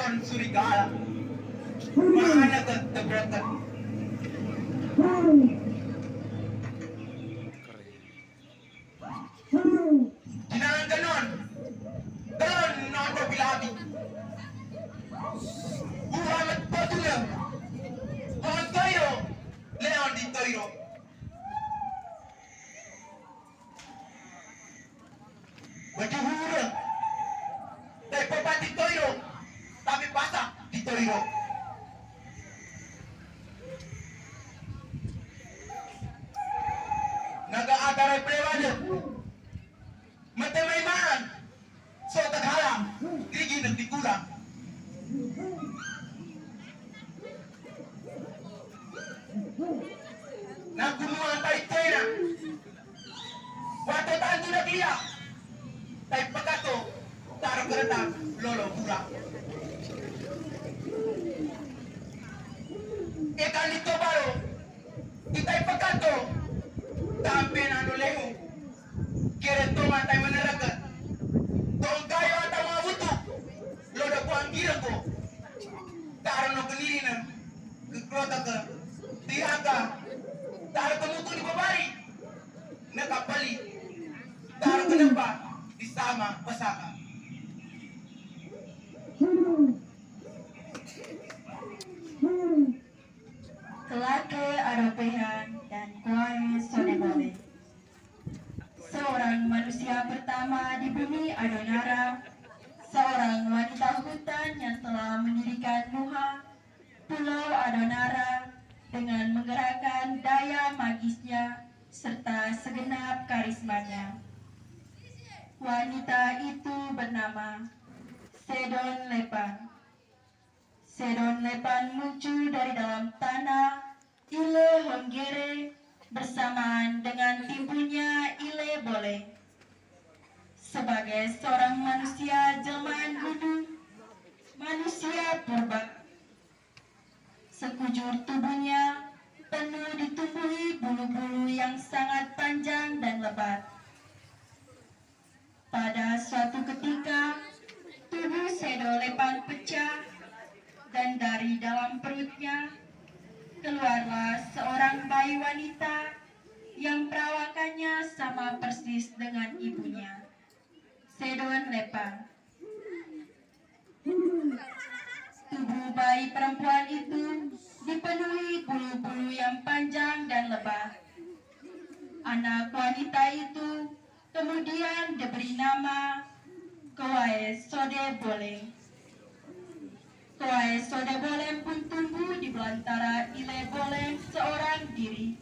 Don Surigala. Mahalagang tabratan. Ginangan ganon. Ganon na ako bilabi. Muhammad Patula. Muhammad Toiro. Leon Di Toiro. Baju hurang. Dari Bapak Di Toiro. Tapi pasak Di Toiro. Nag-aataray prewado. Matamay man. So taghalang. Grigi nagtikulang. Nagkumuha tayo China. Wato tanto na kaya. Tayo pagkato. Tarong karatang. Lolo kurang. Ikan nito baro. Itay pagkato. Tampe na ano leho. Kira toma tayo manaragat. Tong kayo at ang mga buto. Loda ko ang gira ko. Tarong na kanilinan. Kukrota ka. Tiha ka. Tarong kamuto ni babari. Nakapali. Tarong ka na pa. Isama pasaka. Kelake Aropehan dan Kuai Sodebole. Seorang manusia pertama di bumi Adonara, seorang wanita hutan yang telah mendirikan Nuha, Pulau Adonara dengan menggerakkan daya magisnya serta segenap karismanya. Wanita itu bernama Sedon Lepan. Sedon Lepan muncul dari dalam tanah Ile Honggere bersamaan dengan timbunya Ile Bole. Sebagai seorang manusia jelmaan gunung, manusia purba, sekujur tubuhnya penuh ditumbuhi bulu-bulu yang sangat panjang dan lebat. Pada suatu ketika, tubuh Sedon Lepan pecah dan dari dalam perutnya keluarlah seorang bayi wanita yang perawakannya sama persis dengan ibunya, Sedon Lepan. Tubuh bayi perempuan itu dipenuhi bulu-bulu yang panjang dan lebat. Anak wanita itu kemudian diberi nama Kuai Sodebole. Kuai Sodebole pun tumbuh di belantara Ile Bole seorang diri.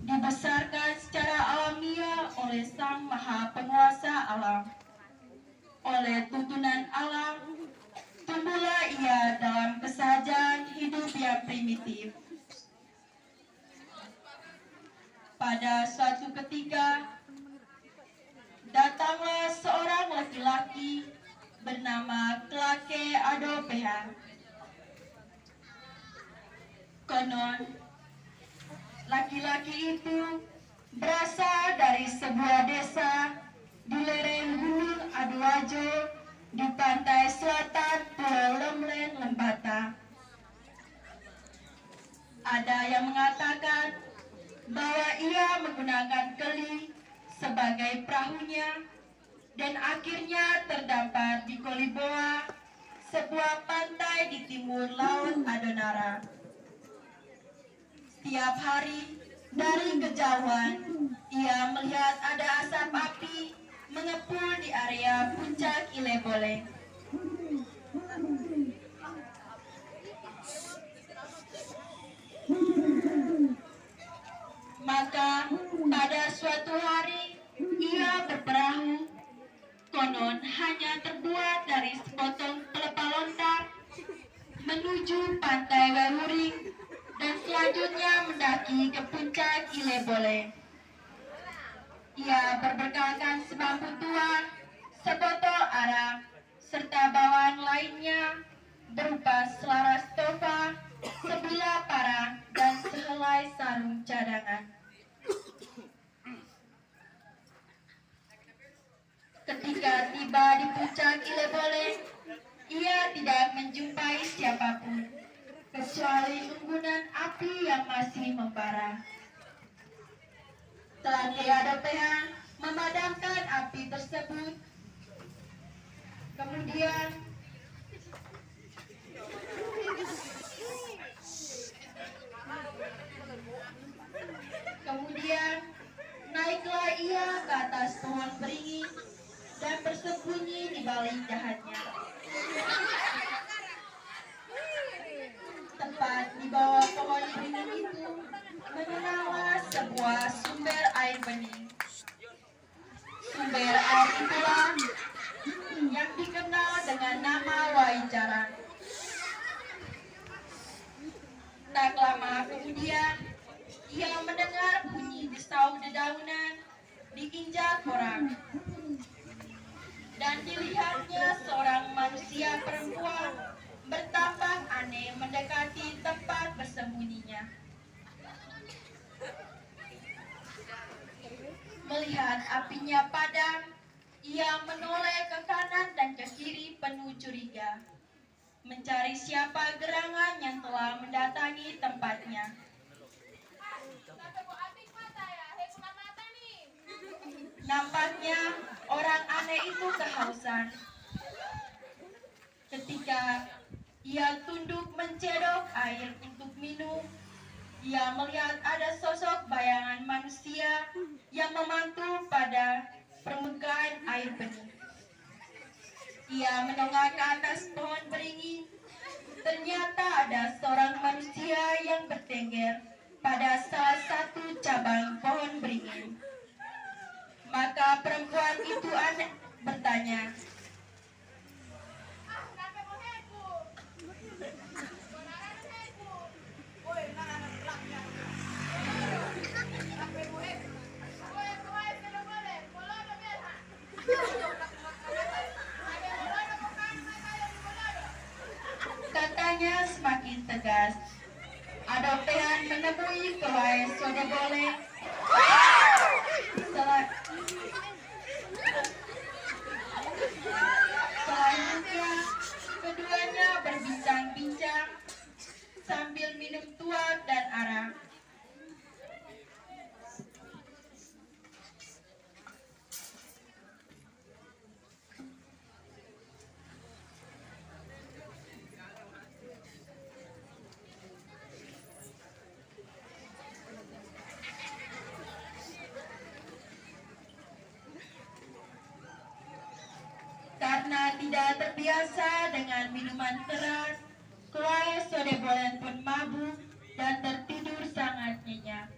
Dibesarkan secara alamiah oleh Sang Maha Penguasa alam. Oleh tuntunan alam, tumbuhlah ia dalam kesajian hidup yang primitif. Pada suatu ketika, datanglah seorang laki-laki bernama Kelake Adopehan. Konon, laki-laki itu berasal dari sebuah desa di lereng Gunung Aduwajo di pantai selatan Pulau Lemlen, Lembata. Ada yang mengatakan bahwa ia menggunakan keli sebagai perahunya dan akhirnya terdampar di Koliboa, sebuah pantai di timur Laut Adonara. Setiap hari dari kejauhan ia melihat ada asap api mengepul di area puncak Ile Bole. Maka pada suatu hari ia berperahu, konon hanya terbuat dari sepotong pelepah lontar, menuju pantai Wewuring dan selanjutnya mendaki ke puncak Ile Bole. Ia berbekalkan sebambu tua, sebotol arak, serta bawaan lainnya berupa selaras tofa, sebilah parang, dan sehelai sarung cadangan. Ketika tiba di puncak Ile Bole, Ia tidak menjumpai siapapun, kecuali unggunan api yang masih membara. Telaki Adopehan memadamkan api tersebut. Kemudian naiklah ia ke atas pohon beringin dan bersembunyi di balik dahannya. Tepat di bawah pohon beringin itu mengenallah sebuah sumber air bening. Sumber air itulah yang dikenal dengan nama Waijaran. Tak lama kemudian, ia mendengar bunyi desau dedaunan diinjak orang. Dan dilihatnya seorang manusia perempuan bertampang aneh mendekati tempat bersembunyinya. Melihat apinya padam, ia menoleh ke kanan dan ke kiri penuh curiga, mencari siapa gerangan yang telah mendatangi tempatnya. Nampaknya orang aneh itu kehausan. Ketika ia tunduk mencedok air untuk minum, ia melihat ada sosok bayangan manusia yang memantul pada permukaan air bening. Ia menengok ke atas pohon beringin. Ternyata ada seorang manusia yang bertengger pada salah satu cabang pohon beringin. Maka perempuan itu aneh bertanya, katanya semakin tegas. Adopehan menemui Kawai Sodebole. Selanjutnya, keduanya berbincang-bincang sambil minum tuak dan arak. Karena tidak terbiasa dengan minuman keras, Kawai Sodebole pun mabuk dan tertidur sangat nyenyak.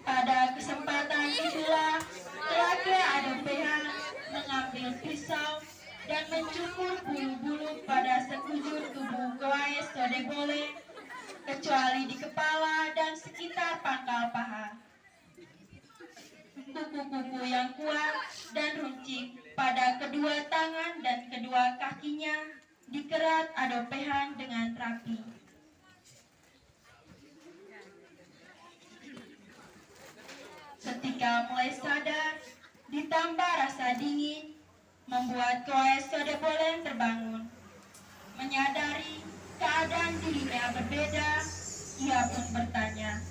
Pada kesempatan itulah, lelaki Adopehan mengambil pisau dan mencukur bulu-bulu pada sekujur tubuh Kawai Sodebole, kecuali di kepala dan sekitar pangkal paha. Kuku-kuku yang kuat dan runcing pada kedua tangan dan kedua kakinya dikerat Adopehan dengan rapi. Ketika mulai sadar, ditambah rasa dingin, membuat Kawai Sodebole terbangun. Menyadari keadaan dirinya berbeda, ia pun bertanya.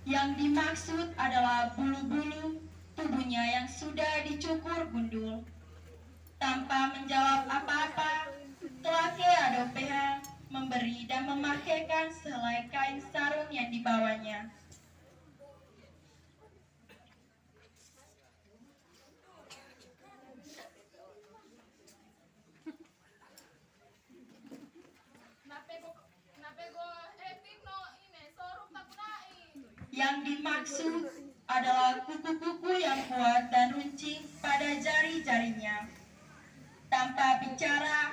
Yang dimaksud adalah bulu-bulu tubuhnya yang sudah dicukur gundul. Tanpa menjawab apa-apa, lelaki Adopehan memberi dan memakaikan sehelai kain sarung yang dibawanya. Yang dimaksud adalah kuku-kuku yang kuat dan runcing pada jari-jarinya. Tanpa bicara,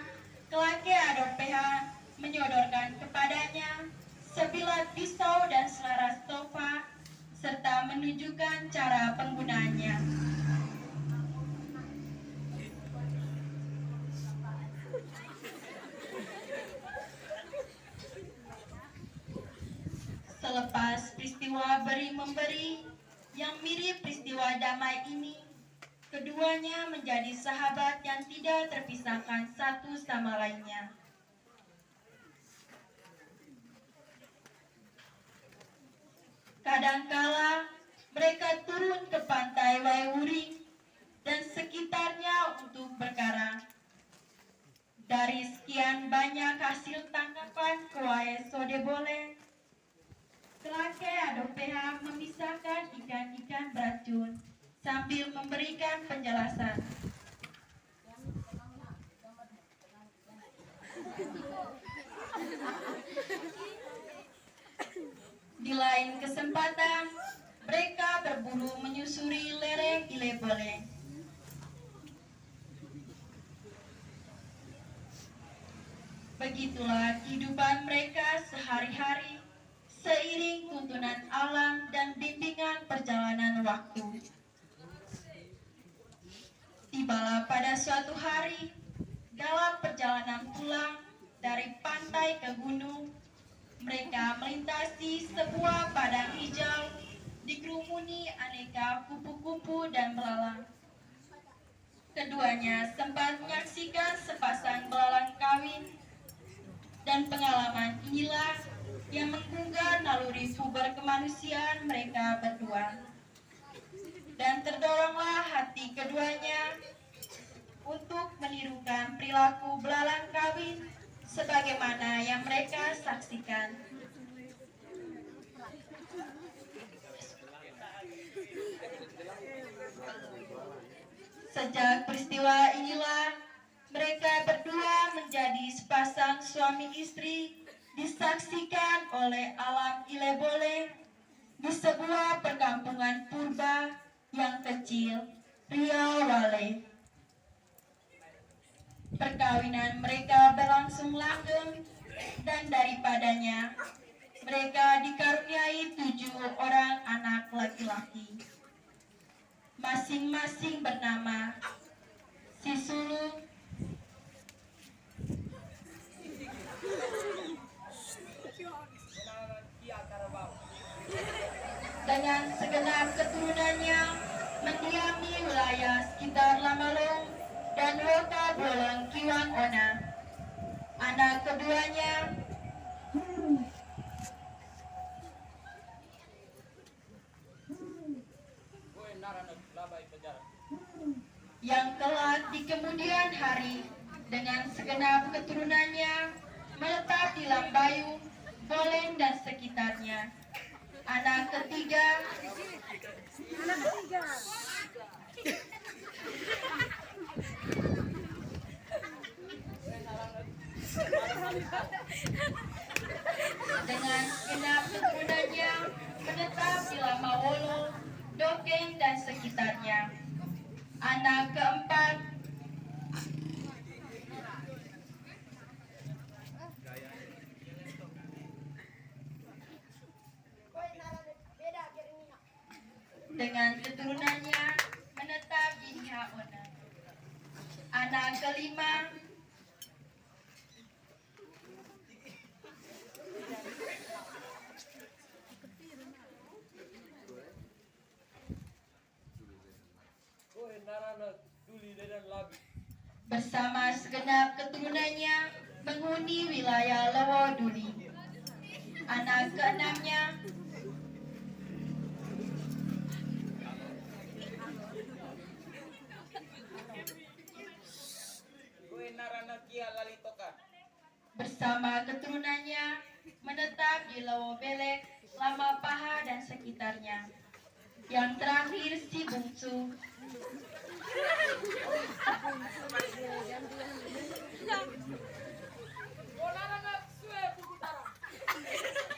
lelaki Adopehan menyodorkan kepadanya sebilah pisau dan selaras topa serta menunjukkan cara penggunaannya. Selepas peristiwa beri-memberi yang mirip peristiwa damai ini, keduanya menjadi sahabat yang tidak terpisahkan satu sama lainnya. Kadangkala mereka turun ke pantai Waiwuri dan sekitarnya untuk berkarang. Dari sekian banyak hasil tangkapan kuai sodebole, Kelake Adopeha memisahkan ikan-ikan beracun sambil memberikan penjelasan. Di lain kesempatan, mereka berburu menyusuri lereng Ilebole. Begitulah kehidupan mereka sehari-hari, seiring tuntunan alam dan bimbingan perjalanan waktu. Tibalah pada suatu hari, dalam perjalanan pulang dari pantai ke gunung, mereka melintasi sebuah padang hijau dikerumuni aneka kupu-kupu dan belalang. Keduanya sempat menyaksikan sepasang belalang kawin, dan pengalaman inilah yang menggugah naluri puber kemanusiaan mereka berdua. Dan terdoronglah hati keduanya untuk menirukan perilaku belalang kawin sebagaimana yang mereka saksikan. Sejak peristiwa inilah, mereka berdua menjadi sepasang suami istri disaksikan oleh alam Ilebole di sebuah perkampungan purba yang kecil, Riau Wale. Perkawinan mereka berlangsung langgeng dan daripadanya mereka dikaruniai 7 orang anak laki-laki. Masing-masing bernama Sisulu, dengan segenap keturunannya mendiami wilayah sekitar Lamalong dan Wota Bolong Kiwang Ona. Anak keduanya yang kelak di kemudian hari dengan segenap keturunannya menetap di Lambayung, Bolen dan sekitarnya. Anak ketiga dengan segenap keturunannya menetap di Lamawolo, Dokeng dan sekitarnya. Anak keempat dengan keturunannya menetap di Nihaona. Anak kelima bersama segenap keturunannya menghuni wilayah Lewoduli. Anak keenamnya bersama keturunannya menetap di Lewobelek, Lamapaha dan sekitarnya. Yang terakhir si bungsu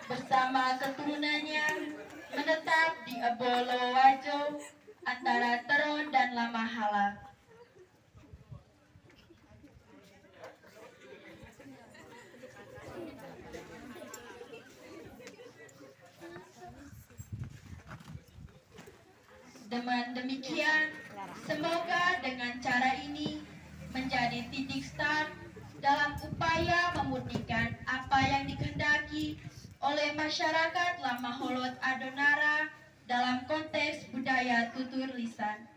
bersama keturunannya menetap di Ebolo Wajo antara Teron dan Lamahala. Dengan demikian, semoga dengan cara ini menjadi titik start dalam upaya memurnikan apa yang dikehendaki oleh masyarakat Lamaholot Adonara dalam konteks budaya tutur lisan.